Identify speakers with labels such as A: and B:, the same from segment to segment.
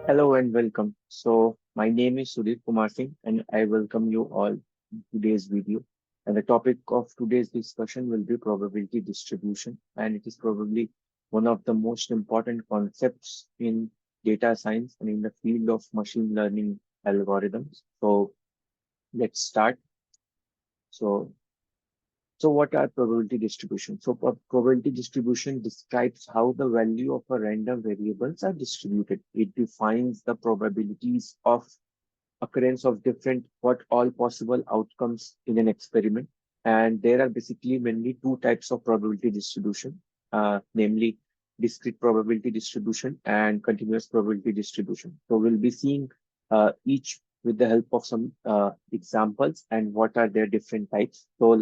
A: Hello and welcome. So my name is Sudhir Kumar and I welcome you all in today's video. And the topic of today's discussion will be probability distribution. And it is probably one of the most important concepts in data science and in the field of machine learning algorithms. So let's start. So So what are probability distribution? So probability distribution describes how the value of a random variables are distributed. It defines the probabilities of occurrence of different what all possible outcomes in an experiment. And there are basically mainly two types of probability distribution, namely discrete probability distribution and continuous probability distribution. So we'll be seeing each with the help of some examples and what are their different types. So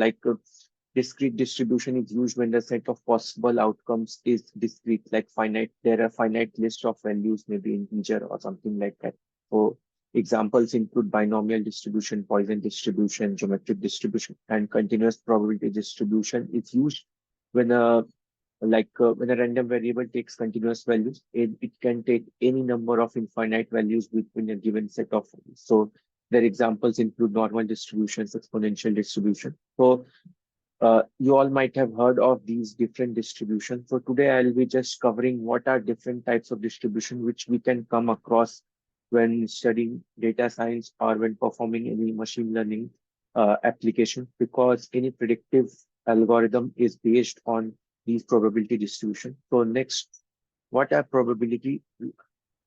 A: discrete distribution is used when the set of possible outcomes is discrete, like finite. There are finite list of values, maybe integer or something like that. So examples include binomial distribution, Poisson distribution, geometric distribution, and continuous probability distribution is used when when a random variable takes continuous values. It can take any number of infinite values within a given set of values. So their examples include normal distributions, exponential distribution. So you all might have heard of these different distributions. So today I'll be just covering what are different types of distribution which we can come across when studying data science or when performing any machine learning application, because any predictive algorithm is based on these probability distribution. So next, what are probability?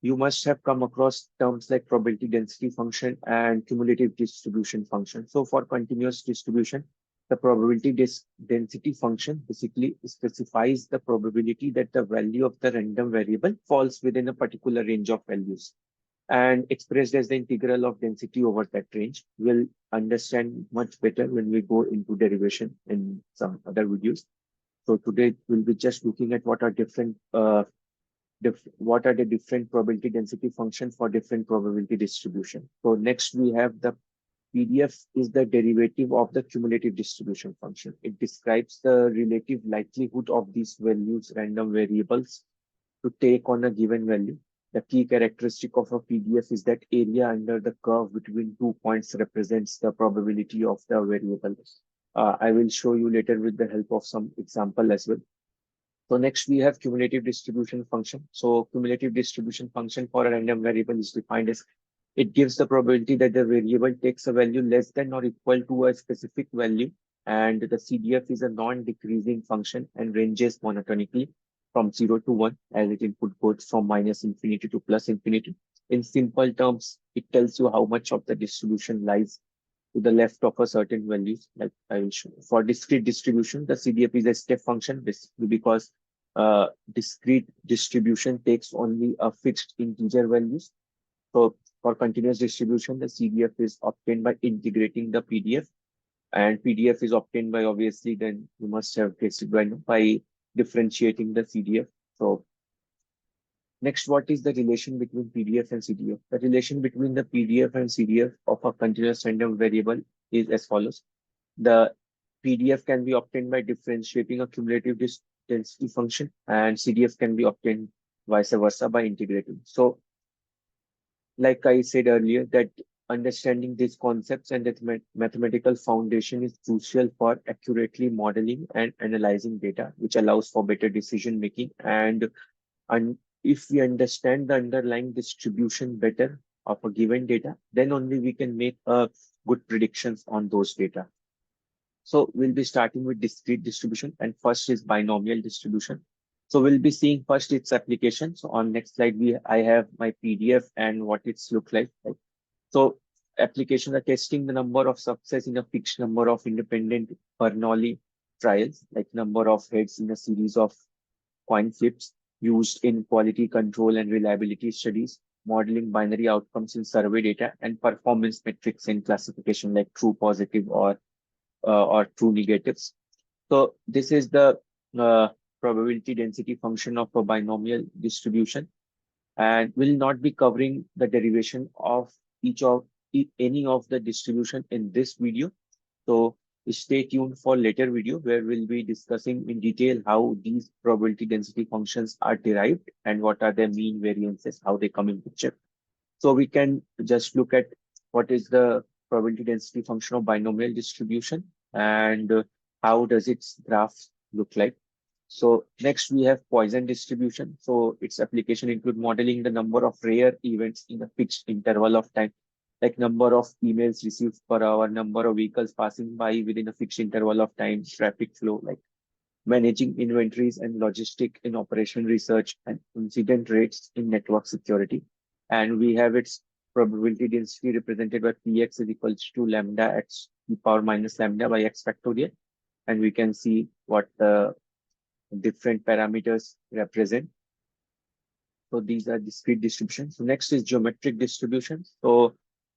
A: You must have come across terms like probability density function and cumulative distribution function. So for continuous distribution, the probability density function basically specifies the probability that the value of the random variable falls within a particular range of values and expressed as the integral of density over that range. We'll understand much better when we go into derivation in some other videos. So today we'll be just looking at what are what are the different probability density functions for different probability distribution. So next we have the PDF is the derivative of the cumulative distribution function. It describes the relative likelihood of these values, random variables, to take on a given value. The key characteristic of a PDF is that area under the curve between 2 points represents the probability of the variable. I will show you later with the help of some example as well. So next we have cumulative distribution function. So cumulative distribution function for a random variable is defined as it gives the probability that the variable takes a value less than or equal to a specific value, and the CDF is a non-decreasing function and ranges monotonically from 0 to 1 as it input goes from minus infinity to plus infinity. In simple terms, it tells you how much of the distribution lies to the left of a certain values. Like I will show. For discrete distribution, the CDF is a step function basically because discrete distribution takes only a fixed integer values. So for continuous distribution, the CDF is obtained by integrating the PDF, and PDF is obtained by, obviously, then you must have guessed it by differentiating the CDF. So next, what is the relation between PDF and CDF? The relation between the PDF and CDF of a continuous random variable is as follows. The PDF can be obtained by differentiating a cumulative density function, and CDF can be obtained vice versa by integrating. So like I said earlier, that understanding these concepts and that mathematical foundation is crucial for accurately modeling and analyzing data, which allows for better decision making. And if we understand the underlying distribution better of a given data, then only we can make good predictions on those data. So we'll be starting with discrete distribution, and first is binomial distribution. So we'll be seeing first its application. So on next slide, I have my PDF and what it's look like. So applications are testing the number of success in a fixed number of independent Bernoulli trials, like number of heads in a series of coin flips used in quality control and reliability studies, modeling binary outcomes in survey data, and performance metrics in classification like true positive or true negatives. So this is the probability density function of a binomial distribution, and will not be covering the derivation of any of the distribution in this video. So stay tuned for later video where we'll be discussing in detail how these probability density functions are derived and what are their mean variances, how they come in picture. So we can just look at what is the probability density function of binomial distribution and how does its graph look like. So next we have Poisson distribution. So its application include modeling the number of rare events in a fixed interval of time, like number of emails received per hour, number of vehicles passing by within a fixed interval of time, traffic flow, like managing inventories and logistic in operation research and incident rates in network security. And we have its probability density represented by Px is equals to lambda x to the power minus lambda by x factorial. And we can see what the different parameters represent. So these are discrete distributions. So next is geometric distribution. So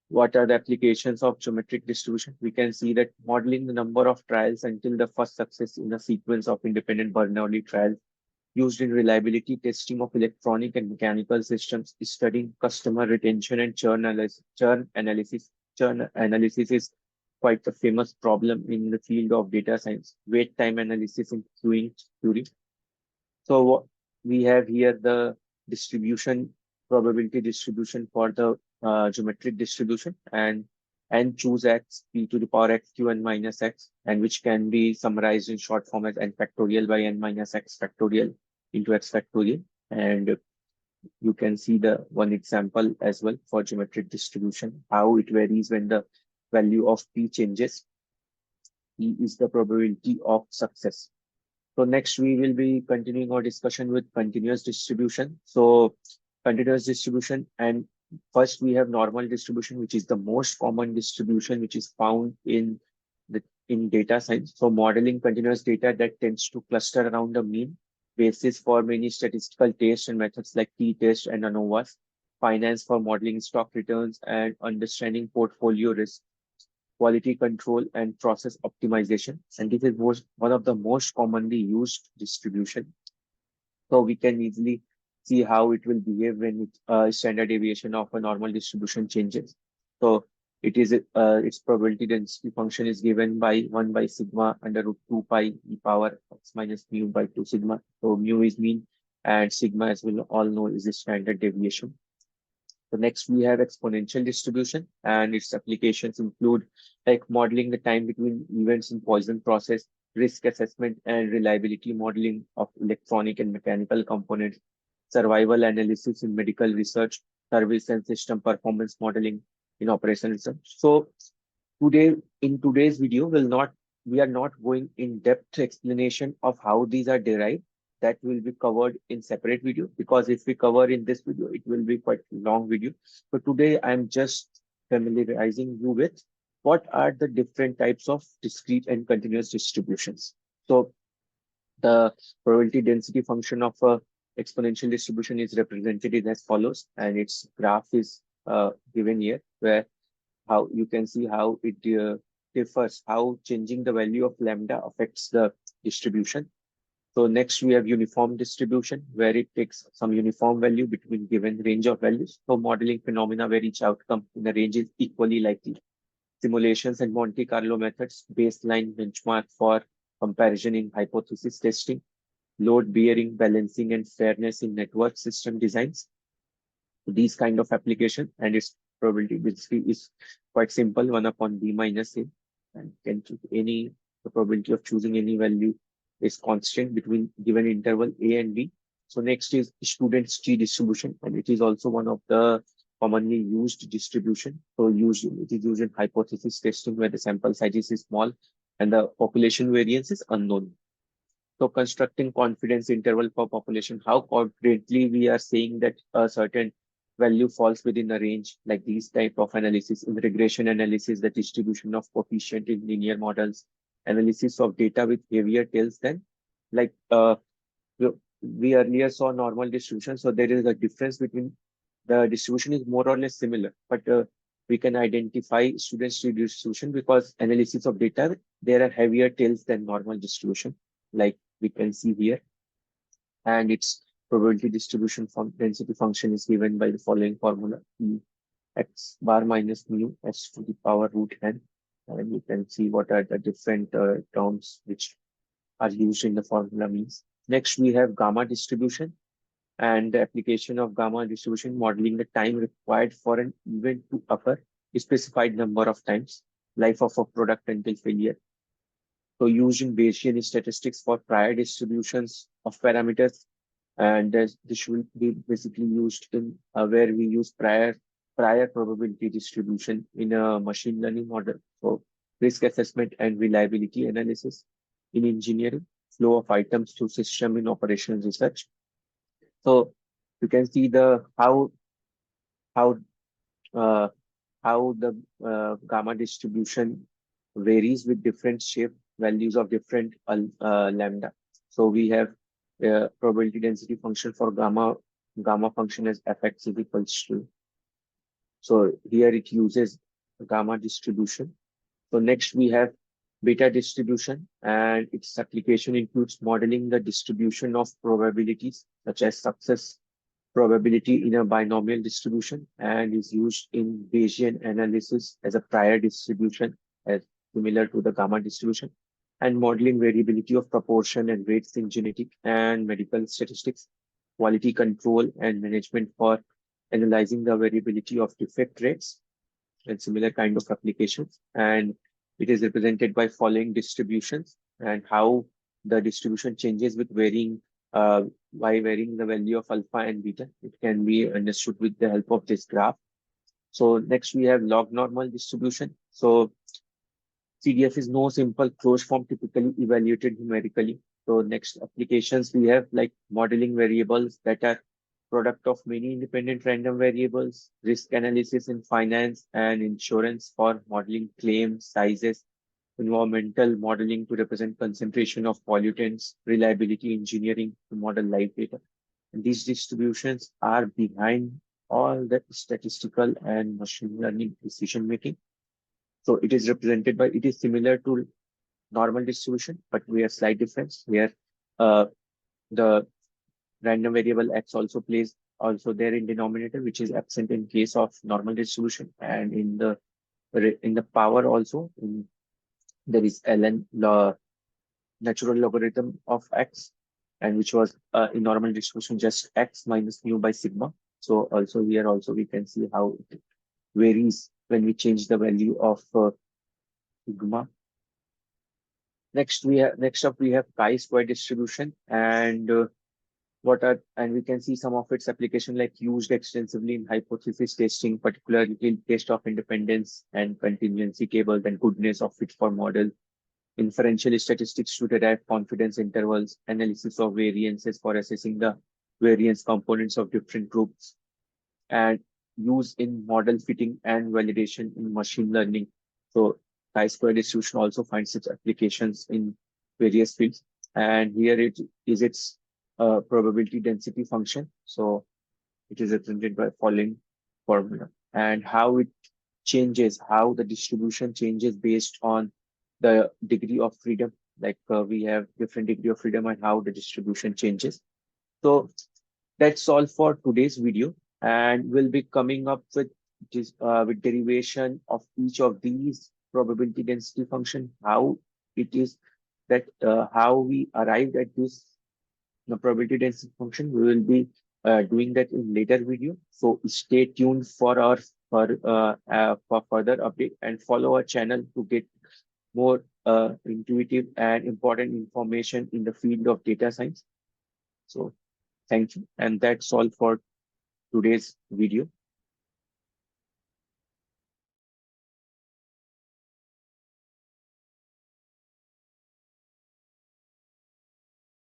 A: what are the applications of geometric distribution? We can see that modeling the number of trials until the first success in a sequence of independent Bernoulli trials used in reliability testing of electronic and mechanical systems, studying customer retention and churn analysis. Churn analysis is quite a famous problem in the field of data science. Wait time analysis in queuing theory. So we have here the distribution, probability distribution for the geometric distribution, and n choose x p to the power x q n minus x, and which can be summarized in short form as n factorial by n minus x factorial into x factorial. And you can see the one example as well for geometric distribution, how it varies when the value of p changes. P is the probability of success. So next we will be continuing our discussion with continuous distribution. So continuous distribution, and first we have normal distribution, which is the most common distribution which is found in data science. So modeling continuous data that tends to cluster around the mean basis for many statistical tests and methods like t-test and ANOVAs, finance for modeling stock returns and understanding portfolio risk, quality control, and process optimization. And this is one of the most commonly used distribution. So we can easily see how it will behave when standard deviation of a normal distribution changes. So its probability density function is given by 1 by sigma under root 2 pi e power x minus mu by 2 sigma. So mu is mean and sigma, as we all know, is the standard deviation. So next we have exponential distribution, and its applications include like modeling the time between events in Poisson process, risk assessment and reliability modeling of electronic and mechanical components, survival analysis in medical research, service and system performance modeling in operational research. So in today's video, we are not going in depth explanation of how these are derived. That will be covered in separate video, because if we cover in this video, it will be quite long video. So today I'm just familiarizing you with what are the different types of discrete and continuous distributions. So the probability density function of a exponential distribution is represented in as follows, and its graph is given here, where how you can see how it differs, how changing the value of lambda affects the distribution. So next we have uniform distribution, where it takes some uniform value between given range of values. So modeling phenomena where each outcome in the range is equally likely. Simulations and Monte Carlo methods, baseline benchmark for comparison in hypothesis testing, load bearing, balancing, and fairness in network system designs. These kind of application, and its probability density is quite simple, 1 upon b minus a, and can choose the probability of choosing any value is constant between given interval a and b. So next is student's T distribution, and it is also one of the commonly used distribution. So it is used in hypothesis testing where the sample size is small and the population variance is unknown. So constructing confidence interval for population, how confidently we are saying that a certain value falls within a range, like these type of analysis. In regression analysis, the distribution of coefficient in linear models, analysis of data with heavier tails than like we earlier saw normal distribution. So there is a difference between the distribution is more or less similar, but we can identify students distribution because analysis of data, there are heavier tails than normal distribution, like we can see here. And its probability distribution density function is given by the following formula: E x bar minus mu s to the power root n. And you can see what are the different terms which are used in the formula means. Next, we have gamma distribution, and the application of gamma distribution modeling the time required for an event to occur a specified number of times, life of a product until failure. So using Bayesian statistics for prior distributions of parameters, and this should be basically used in where we use prior probability distribution in a machine learning model for risk assessment and reliability analysis in engineering, flow of items to system in operations research. So you can see the how uh, how the gamma distribution varies with different shape values of different lambda. So we have probability density function for gamma function as fx is equals to. So here it uses gamma distribution. So next we have beta distribution, and its application includes modeling the distribution of probabilities such as success probability in a binomial distribution, and is used in Bayesian analysis as a prior distribution as similar to the gamma distribution, and modeling variability of proportion and weights in genetic and medical statistics, quality control and management for analyzing the variability of defect rates and similar kind of applications. And it is represented by following distributions and how the distribution changes with varying by varying the value of alpha and beta. It can be understood with the help of this graph. So next we have log normal distribution. So CDF is no simple closed form typically evaluated numerically. So next applications we have like modeling variables that are product of many independent random variables, risk analysis in finance and insurance for modeling claims, sizes, environmental modeling to represent concentration of pollutants, reliability engineering to model live data. And these distributions are behind all the statistical and machine learning decision making. So it is represented by, it is similar to normal distribution, but we have slight difference here. The random variable x also plays also there in denominator, which is absent in case of normal distribution, and in the power also there is ln natural logarithm of x, and which was in normal distribution just x minus mu by sigma. So also here also we can see how it varies when we change the value of sigma. Next up we have chi-square distribution, and and we can see some of its application like used extensively in hypothesis testing, particularly in test of independence and contingency tables and goodness of fit for model, inferential statistics to derive confidence intervals, analysis of variances for assessing the variance components of different groups, and use in model fitting and validation in machine learning. So chi-square distribution also finds its applications in various fields. And here it is its probability density function. So it is represented by following formula, and how it changes, how the distribution changes based on the degree of freedom. Like we have different degree of freedom and how the distribution changes. So that's all for today's video, and we'll be coming up with this with derivation of each of these probability density function, how it is that how we arrived at this the probability density function. We will be doing that in later video. So stay tuned for our for further update, and follow our channel to get more intuitive and important information in the field of data science. So thank you, and that's all for today's video.